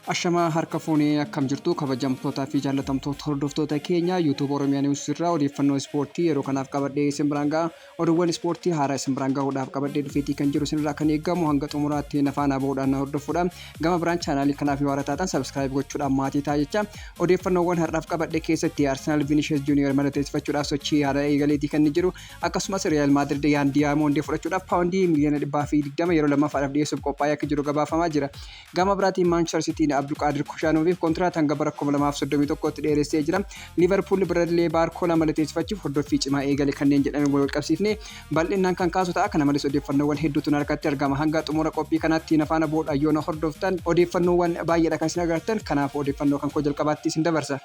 Ashama harka fuunee akkam jirtu kabajamtootaa fi jaallatamtoota hordoftoota keenya YouTube Oromiyaa News irraa odeeffannoo ispoortii yeroo kanaaf qabadhee isin biraan ga'a. Oduuwwan ispoortii haaraa isin biraan gahuudhaaf qabadhee dhufeetii kan jiru isinirraa kan eegamu hanga xumuraatti nafaana bahuudhaan hordofuudhaan gama biraan chaanaalii kanaaf yoo taatan subscribe gochuudhaan maatii ta'a jecha. Odeeffannoowwan har'aaf qabadhee keessatti Arsenal Vinicius Junior mallatteessifachuudhaaf sochii haaraa eegaleetii kan jiru. Akkasumas Real Madrid Yan Diamond fudhachuudhaaf paawundii miliyoona 220 yeroo lammaffaadhaaf dhiyeessuuf qophaa'ee akka jiru gabaafamaa jira. Gama biraatiin Manchester City Abdulqaadir Kushanoviif kontiraatii hanga bara 2031tti dheeressee jira. Liverpool Bradley Barcola mallatteessifachuuf hordoffii cimaa eegale kanneen jedhame wal qabsiifne bal'inaan kan kaasu ta'a. Kana malees odeeffannoowwan hedduutu harkatti argama. Hanga xumura qophii kanaatti nafaana boodhaan yoo hordoftan odeeffannoowwan baay'eedha kan isin agartan. Kanaaf odeeffannoo kan koo jalqabaatti isin dabarsa.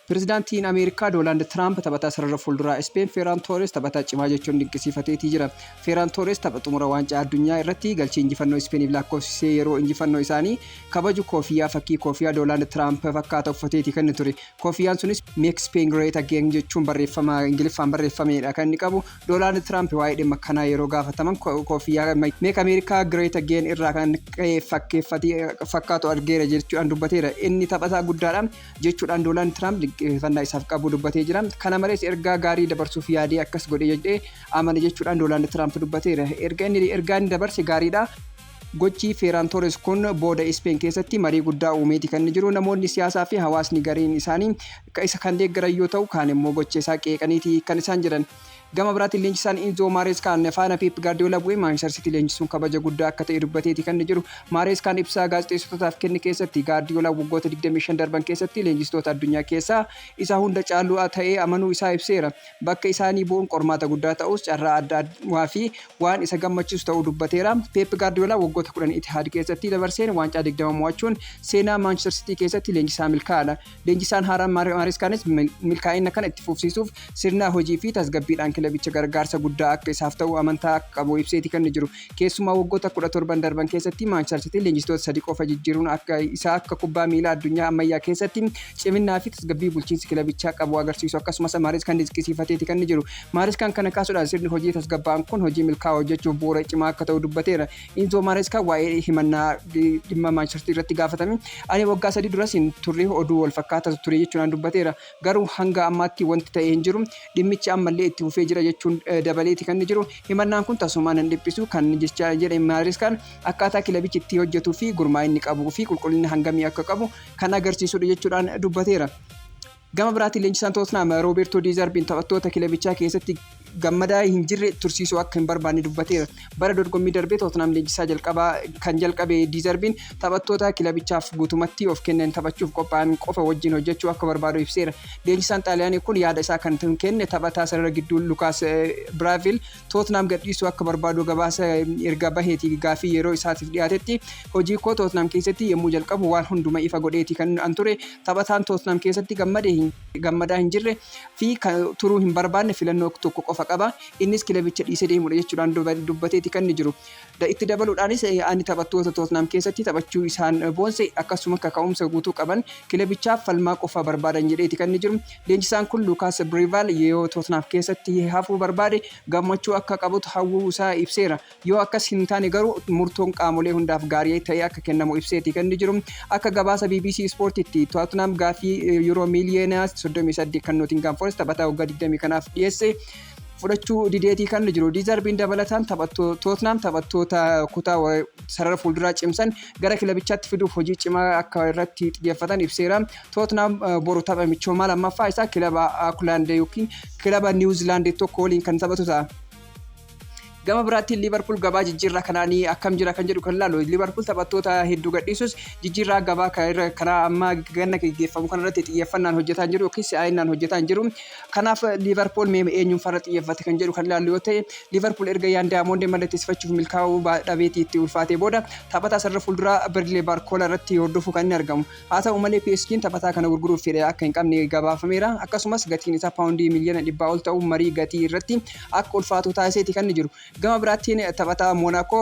Pirezidaantiin Ameerikaa Doonaald Tiraamp taphataa sarara fuulduraa Speen Ferran Torres taphataa cimaa jechuun dinqisiifateetii jira. Ferran Torres tapha xumura waancaa addunyaa irratti galchii injifannoo Speeniif lakkoofsisee yeroo injifannoo isaanii kabaju koofiyyaa fakkii koofiyyaa Doonaald Tiraamp fakkaata uffateetii kan ture. Koofiyyaan sunis Make Spain Great Again jechuun barreeffama Ingiliffaan barreeffamedha kan inni qabu. Doonaald Tiraamp waa'ee dhimma kanaa yeroo gaafataman koofiyyaa Make America Great Again irraa kan fakkaatu argeera jechuudhaan dubbateera. Inni taphataa guddaadha jechuudhaan Doonaald Tiraamp fannaa isaaf qabu dubbatee jira. Kana malees ergaa gaarii dabarsuuf yaadee akkas godhe jedhee amane jechuudhaan Doonaald Tiraamp dubbateera. Ergaan dabarse gaariidha. Gochi Ferran Torres kun booda Speen keessatti marii guddaa uumeeti kan jiru. Namoonni siyaasaa fi hawaasni gariin isaanii isa kan deeggaran yoo ta'u kaan immoo gocha isaa qeeqaniiti kan isaan jiran. Gama biraatiin leenjisaan Enzo Maresca faana Pep Guardiola bu'ee Manchester City leenjisuun kabaja guddaa akka ta'e dubbateeti kan jiru. Maresca ibsaa gaazexeessitootaaf kenne keessatti Guardiola waggoota 25 darban keessatti leenjistoota addunyaa keessaa isa hunda caaluu ta'ee amanuu isaa ibseera. Bakka isaanii bu'uun qormaata guddaa ta'us carraa addaa fi waan isa gammachiisu ta'uu dubbateera. Pep Guardiola waggoota 10 Etihad keessatti dabarseen waancaa 20 mo'achuun seenaa Manchester City keessatti leenjisaa milkaa'aadha. Leenjisaan haaraan Marescaanis milkaa'ina kana itti fufsiisuuf sirna hojii fi tasgabbiidhaan kilabicha gargaarsa guddaa akka isaaf ta'u amantaa qabu ibseeti kan jiru. Keessumaa waggoota 17 darban keessatti Manchester City leenjistoota 3 qofa jijjiiruun akka kubbaa miilaa addunyaa ammayyaa keessatti ciminaa fi tasgabbii bulchiinsi kilabichaa qabu agarsiisu. Akkasumas Marescaan dinqisiifateeti kan jiru. Marescaan kana kaasuudhaan sirni hojii tasgabbaan kun hojii milkaa'aa hojjechuuf bu'uura cimaa akka ta'u dubbateera. Enzo Maresca waa'ee himannaa dhimma Manchester irratti gaafatame ani waggaa 3 duras hin turre oduu wal fakkaataa ture jechuudhaan dubbateera. Garuu hanga ammaatti wanti ta'ee hin jiru. Dhimmichi ammallee itti fufee jira jechuun dabaleeti kan jiru. Himannaan kun tasumaan hin dhiphisu kan jecha jedhe Marescaan akkaataa kilabichi itti hojjetuu fi gurmaa'inni qabuu fi qulqullina hangamii akka qabu kan agarsiisudha jechuudhaan dubbateera. Gama biraatiin leenjisaan Tottenham Roberto Di Zerbiin taphattoota kilabichaa keessatti gammadaa hin jirre tursiisuu akka hin barbaanne dubbateera. Bara dorgommii darbee Tottenham leenjisaa jalqabe Di Zerbiin taphattoota kilabichaaf guutumatti of kennan taphachuuf qophaa'an qofa wajjin hojjechuu akka barbaadu ibseera. Leenjisaan Xaaliyaanii kun yaada isaa kan kenne taphataa sarara gidduu Lukaas Braavil Tottenham gadhiisuu akka barbaadu gabaasa erga baheetii gaafii yeroo isaatiif dhiyaatetti hojii koo Tottenham keessatti yommuu jalqabu waan hunduma ifa godheeti kan an ture. Taphataan Tottenham keessatti gammadaa hin jirre fi turuu hin barbaanne filannoo tokko qofa qaba. Innis kilabicha dhiisee deemudha jechuudhaan dubbateeti kan jiru. Itti dabaluudhaanis ani taphattoota Tottenham keessatti taphachuu isaan boonse akkasuma kaka'umsa guutuu qaban kilabichaaf falmaa qofa barbaadan jedheeti kan jiru. Leenjisaan kun Lukaas Braavil yoo Tottenham keessatti hafuu barbaade gammachuu akka qabutu hawwuu isaa ibseera. Yoo akkas hin taane garuu murtoon qaamolee hundaaf gaarii ta'e akka kennamu ibseeti kan jiru. Akka gabaasa BBC Sportitti Tottenham gaafii Euro miliyoona 38 kan Nottingham Forest taphataa waggaa 20 kanaaf dhiyeesse fudhachuu dideetii kan jiru. Di Zerbiin dabalataan Tottenham taphattoota kutaa sarara fuulduraa cimsan gara kilabichaatti fiduuf hojii cimaa akka irratti xiyyeeffatan ibseera. Tottenham boru tapha michoomaa lammaffaa isaa kilaba Auckland yookiin kilaba New Zealand tokko waliin kan taphatu ta'a. Gama biraatiin Liverpool gabaa jijjiirraa kanaanii akkam jira kan jedhu kan ilaalu. Liverpool taphattoota hedduu gadhiisus jijjiirraa gabaa kana amma ganna gaggeeffamu kanarratti xiyyeeffannaan hojjetaa jiru yookiin si'aayinaan hojjetaa jiru. Kanaaf Liverpool eenyuun farra xiyyeeffate kan jedhu kan ilaalu yoo ta'e Liverpool erga Yan Diamond mallatteessifachuuf milkaa'uu dhabeetii itti ulfaatee booda taphataa sarara fuulduraa Bradley Barcola irratti hordofuu kan inni argamu. Haa ta'u malee PSG'n taphataa kana gurguruuf fedhe akka hin qabne gabaafameera. Akkasumas gatiin isaa paawundii miliyoona 100 ol ta'u marii gatii irratti akka ulfaatu taasiseeti kan jiru. Gama biraatiin taphataa Monaco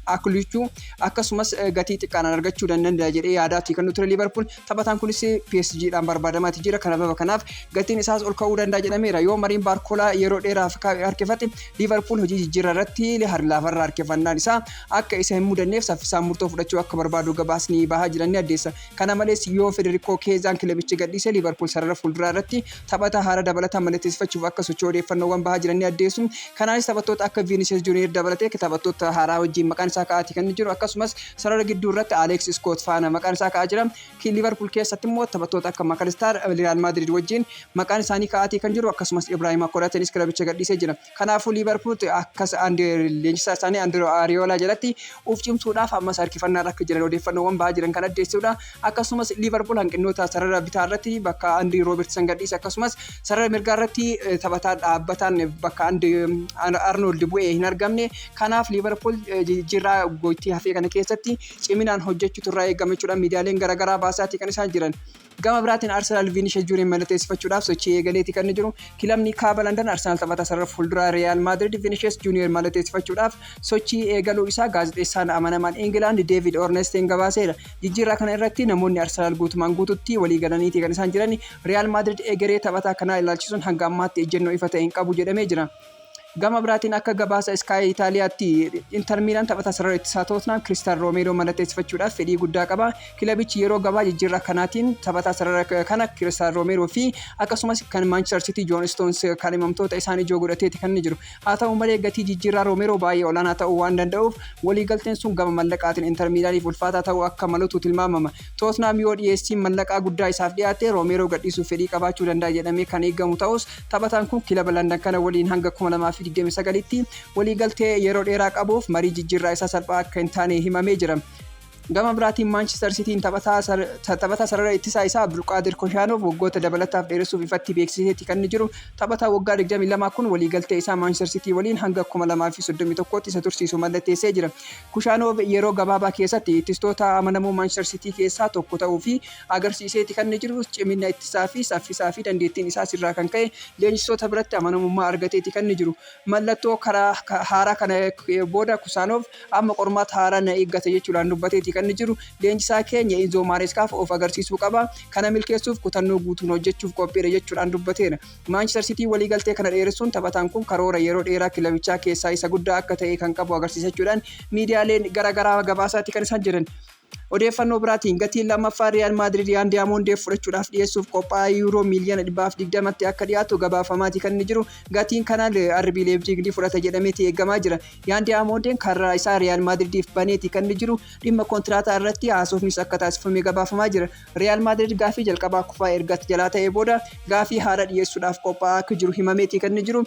Akluchu akkasumas gatii xiqqaan argachuu danda'a jedhee yaadaatti kan ture Liverpool. Taphataan kunis PSG dhaan barbaadamaatti jira. Kanaaf gatiin isaas ol ka'uu danda'a jedhameera. Yoo Mariin Barkolaa yeroo dheeraaf harkifate Liverpool hojii jijjiirraa irratti lafarraa harkifannaan isaa akka isa hin mudanneef saffisaan murtoo fudhachuu akka barbaadu gabaasni bahaa jiran addeessa. Kana malees yoo Federico Chiesaan kilabichi gadhiise Liverpool sarara fuulduraa irratti taphataa haara dabalataan mallatteessifachuuf akka socho'u odeeffannoowwan bahaa jiran addeessu. Kanaanis taphattoota akka Vinicius Junior dabalatee taphattoota haaraa wajjin maqaan isaa ka'aati kan jiru. Akkasumas sarara gidduu irratti Alex Scott faana maqaan isaa ka'aa jira. Liverpool keessatti immoo taphattoota akka McAllister Real Madrid wajjin maqaan isaanii ka'aati kan jiru. Akkasumas Ibrahima Konateenis kilabicha gadhiisee jira. Kanaafuu Liverpool akkas leenjisaa isaanii Andrea Areola jalatti uf cimsuudhaaf ammas harkifannaa akka jiran odeeffannoowwan bahaa jiran kan addeessudha. Akkasumas Liverpool hanqinoota sarara bitaa irratti bakka Andy Robertson gadhiise akkasumas sarara mirgaa irratti taphataa dhaabbataan bakka Arnold bu'ee hin argamne. Kanaaf Liverpool jijjiirraa goitii hafee kana keessatti ciminaan hojjechuutu irraa eegama jechuudha. Miidiyaaleen garaagaraa baasaati kan isaan jiran. Gama biraatiin Arsenal Vinicius Junior mallatteessifachuudhaaf sochii eegaleeti kan jiru. Kilabni kaaba London Arsenal taphataa sarara fuulduraa Real Madrid Vinicius Junior mallatteessifachuudhaaf sochii eegaluu isaa gaazexeessaan amanamaan England David Ornstein gabaaseera. Jijjiirraa kana irratti namoonni Arsenal guutumaan guututti walii galaniiti kan isaan jiran. Real Madrid egeree taphataa kanaa ilaalchisuun hanga ammaatti ejjennoo ifa ta'e hin qabu jedhamee jira. Gama biraatiin akka gabaasa Sky Itaaliyaatti Inter Milan taphataa sarara ittisaa Tottenham Cristiano Romero mallatteessifachuudhaaf fedhii guddaa qaba. Kilabichi yeroo gabaa jijjiirraa kanaatiin taphataa sarara kana Cristiano Romero fi akkasumas kan Manchester City John Stones kan himamtoota isaanii ijoo godhateeti kan jiru. Haa ta'u malee gatii jijjiirraa Romero baay'ee olaanaa ta'uu waan danda'uuf waliigalteen sun gama mallaqaatiin Inter Milaniif ulfaataa ta'uu akka malutu tilmaamama. Tottenham yoo dhiyeessiin mallaqaa guddaa isaaf dhiyaate Romero gadhiisuuf fedhii qabaachuu danda'a jedhamee kan eegamu ta'us taphataan kun kilaba London kana waliin hanga 2029tti waliigaltee yeroo dheeraa qabuuf marii jijjiirraa isaa salphaa akka hin taane himamee jira. Gama biraatiin Manchester City taphataa sarara ittisaa isaa Abdulqaadir Koshaanov waggoota dabalataaf dheeressuuf ifatti beeksiseeti kan jiru. Taphataa waggaa 22 kun waliigaltee isaa Manchester City waliin hanga 2031tti isa tursiisu mallatteessee jira. Koshaanov yeroo gabaabaa keessatti ittistoota amanamoo Manchester City keessaa tokko ta'uu fi agarsiiseeti kan jiru. Cimina ittisaa fi saffisaa fi dandeettiin isaa sirraa kan ka'e leenjistoota biratti amanamummaa argateeti kan jiru. Mallattoo karaa haaraa kana booda Koshaanov amma qormaata haaraa na eeggata jechuudhaan dubbateeti kan jiru. Leenjisaa keenya Enzo Marescaaf of agarsiisuu qaba. Kana milkeessuuf kutannoo guutuun hojjechuuf qophiidha jechuudhaan dubbateera. Manchester City waliigaltee kana dheeressuun taphataan kun karoora yeroo dheeraa kilabichaa keessaa isa guddaa akka ta'e kan qabu agarsiisachuudhaan miidiyaaleen garaagaraa gabaasaatti kan isaan jiran. Odeeffannoo biraatiin gatiin lammaffaa Real Madrid Yaan Diyamondeef fudhachuudhaaf dhiyeessuuf qophaa'ee yuuroo miliyoona 120tti akka dhiyaatu gabaafamaati kan jiru. Gatiin kanaan RB Leipzig fudhata jedhameeti eegamaa jira. Yaan Diyamondeen karaa isaa Real Madridiif baneeti kan jiru. Dhimma kontiraataa irratti haasofnis akka taasifame gabaafamaa jira. Real Madrid gaafii jalqabaa kufaa ergatti jalaa ta'ee booda gaafii haara dhiyeessuudhaaf qophaa'aa akka jiru himameeti kan jiru.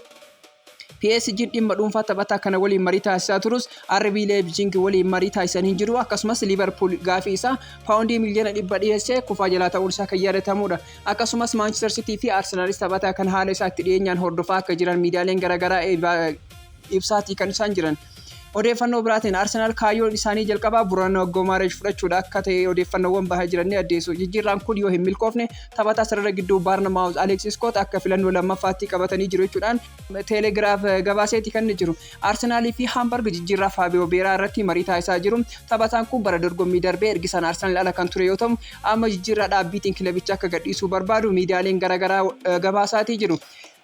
PSG dhimma dhuunfaa taphataa kana waliin marii taasisaa turus RB Leipzig waliin marii taasisanii jiru. Akkasumas Liverpool gaafii isaa paawundii miliyoona 100 dhiyeessee kufaa jalaa ta'uun isaa kan yaadatamudha. Akkasumas Manchester City fi Arsenalis taphataa kan haala isaatti dhiyeenyaan hordofaa akka jiran miidiyaaleen garaagaraa ibsaatii kan isaan jiran. Odeeffannoo biraatiin Arsenal kaayyoon isaanii jalqabaa Bruno Gomares fudhachuudha akka ta'e odeeffannoowwan bahaa jiran ni addeessu. Jijjiirraan kun yoo hin milkoofne taphataa sarara gidduu Bournemouth Alex Scott akka filannoo lammaffaatti qabatanii jiru jechuudhaan Telegraaf gabaaseeti kan jiru. Arsenal fi Hamburg jijjiirraa Fabio Beeraa irratti marii taasisaa jiru. Taphataan kun bara dorgommii darbee ergisaan Arsenal ala kan ture yoo ta'u amma jijjiirraa dhaabbiitiin kilabicha akka gadhiisuu barbaadu miidiyaaleen garaagaraa gabaasaatii jiru.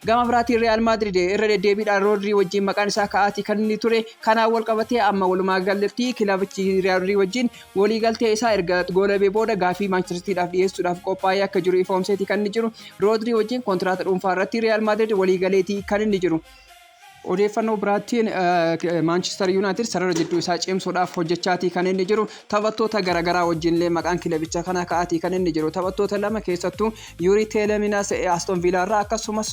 Gama biraatiin Real Madrid irra deddeebiidhaan Rodri wajjin maqaan isaa ka'aati kan inni ture. Kanaan wal qabatee amma walumaa galatti kilabichi Rodri wajjin waliigaltee isaa erga goolabee booda gaafii Manchester City'dhaaf dhiyeessuudhaaf qophaa'ee akka jiru ifoomseeti kan inni jiru. Rodri wajjin kontiraata dhuunfaa irratti Real Madrid waliigaleeti kan inni jiru. Odeeffannoo biraatiin Manchester United sarara jidduu isaa cimsuudhaaf hojjechaatii kan inni jiru. Taphattoota garaagaraa wajjinlee maqaan kilabichaa kana ka'aatii kan inni jiru. Taphattoota lama keessattuu Yuri Telemans Aston Villa irraa akkasumas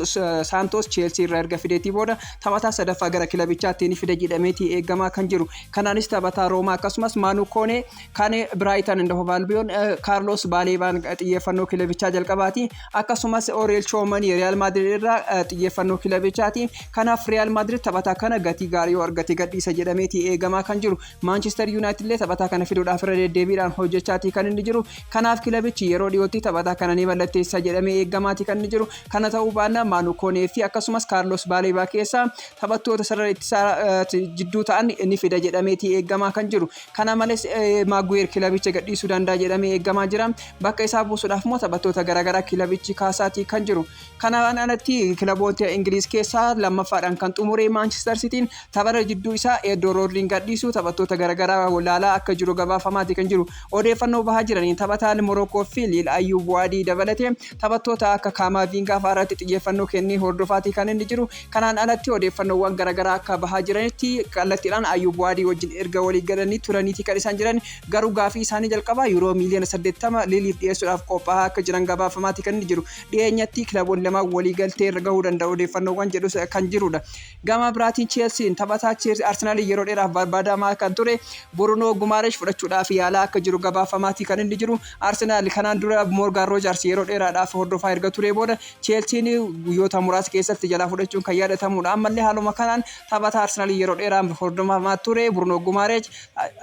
Santos Chelsea irraa erga fideetii booda taphataa sadaffaa gara kilabichaatti ni fida jedhameetii eegamaa kan jiru. Kanaanis taphataa Roomaa akkasumas Manu Kone kan Brighton and Hove Albion Carlos Balebaan xiyyeeffannoo kilabichaa jalqabaati. Akkasumas Aurel Tchouameni Real Madrid irraa xiyyeeffannoo kilabichaati. Kanaaf Real Madrid taphataa kana gatii gaarii yoo argate gadhiisa jedhameeti eegamaa kan jiru. Manchester United illee taphataa kana fiduudhaaf irra deddeebiidhaan hojjechaatii kan inni jiru. Kanaaf kilabichi yeroo dhiyootti taphataa kana ni mallatteessa jedhamee eegamaati kan inni jiru. Kana ta'uu baannaan Manu Konee fi akkasumas Carlos Baleba keessa taphattoota sarara ittisaa jidduu ta'an ni fida jedhameeti eegamaa kan jiru. Kana malees Maguire kilabicha gadhiisuu danda'a jedhamee eegamaa jira. Bakka isaa buusuudhaaf immoo taphattoota garaagaraa kilabichi kaasaatii kan jiru. Kanaan alatti kilaboota Ingiliiz keessaa lammaffaadhaan kan xumure Manchester Cityin taphataa jidduu isaa Edo Rodriin gadhiisuu taphattoota garaagaraa walaalaa akka jiru gabaafamaati kan jiru. Odeeffannoo bahaa jiraniin taphataan Morocco fi Lille Ayyub Waadii dabalatee taphattoota akka Kamavinga fa'aarratti xiyyeeffannoo kennee hordofaatii kan inni jiru. Kanaan alatti odeeffannoowwan garaagaraa akka bahaa jiranitti kallattiidhaan Ayyub Waadii wajjin erga walii galanii turaniiti kan isaan jiran. Garuu gaafii isaanii jalqabaa Euro miliyoona 80 Lilleef dhiyeessuudhaaf qophaa'aa akka jiran gabaafamaati kan inni jiru. Dhiyeenyatti kilaboonni lama walii galtee irra gahuu danda'u odeeffannoowwan jedhu kan jirudha. Gama biraatiin Chelsea taphataa Arsenal yeroo dheeraaf barbaadamaa kan ture Bruno Guimaraes fudhachuudhaaf yaalaa akka jiru gabaafamaati kan inni jiru. Arsenal kanaan dura Morgan Rogers yeroo dheeraadhaaf hordofaa erga ture booda Chelsea guyyoota muraasa keessatti jalaa fudhachuun kan yaadatamudha. Ammallee haaluma kanaan taphataa Arsenal yeroo dheeraaf hordofamaa ture Bruno Guimaraes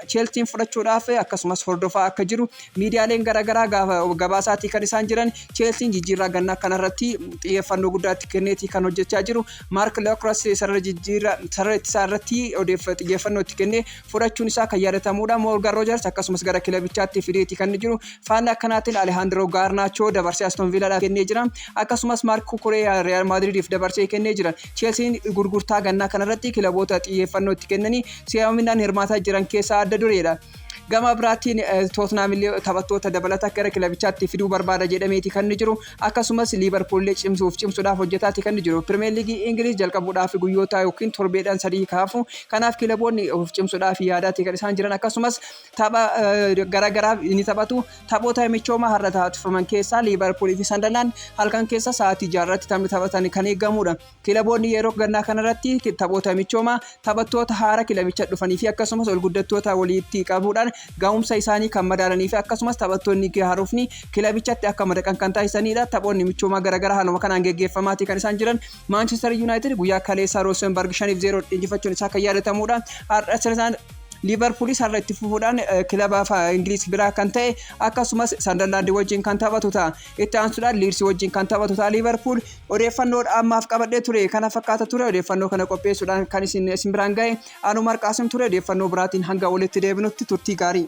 Chelsea fudhachuudhaaf akkasumas hordofaa akka jiru miidiyaaleen garaagaraa gabaasaatii kan isaan jiran. Chelsea jijjiirraa gannaa kanarratti xiyyeeffannoo guddaatti kenneetii kan hojjechaa jiru. Mark Lacroix sarara ittisaa irratti xiyyeeffannoo itti kennee fudhachuun isaa kan yaadatamudha. Morgan Rogers akkasumas gara kilabichaatti fideetii kan jiru. Faana akkanaatiin Alejandro Garnacho dabarsee Aston Villaadhaaf kennee jira. Akkasumas Marc Cucurella Real Madridiif dabarsee kennee jira. Chelsea gurgurtaa gannaa kanarratti kilaboota xiyyeeffannoo itti kennanii si'aaminaan hirmaataa jiran keessaa adda dureedha. Gama biraatiin Tottenham illee taphattoota dabalataa gara kilabichaatti fiduu barbaada jedhameeti kan jiru. Akkasumas Liverpool cimsuudhaaf hojjetaati kan jiru. Premier League Ingiliiz jalqabuudhaaf guyyoota yookiin torbeedhaan 3 kaafu. Kanaaf kilaboonni of cimsuudhaaf yaadaati kan isaan jiran. Akkasumas tapha garaagaraa ni taphatu. Taphoota michoomaa har'a taasifaman keessaa Liverpool fi Sunderland halkan keessa sa'aatii 6 irratti taphatan kan eegamudha. Kilaboonni yeroo gannaa kanarratti taphoota michoomaa taphattoota haara kilabicha dhufanii fi akkasumas ol guddattoota walitti qabuudhaan ga'umsa isaanii kan madaalanii fi akkasumas taphattoonni haarofni kilabichatti akka madaqan kan taasisanidha. Taphoonni michoomaa garaagaraa haaluma kanaan geggeeffamaati kan isaan jiran. Manchester United guyyaa kaleessaa Rosenborg 5-0 injifachuun isaa kan yaadatamudha. Har'a Liverpoolis har'a itti fufuudhaan kilaba Ingiliiz biraa kan ta'e akkasumas Sunderland wajjin kan taphatu ta'a. Itti aansuudhaan Leeds wajjin kan taphatu ta'a. Liverpool odeeffannoo ammaaf qabadhee ture kana fakkaata ture. Odeeffannoo kana qopheessuudhaan kan isin biraan ga'e Anumar Qaasim ture. Odeeffannoo biraatiin hanga walitti deebinutti turtii gaarii.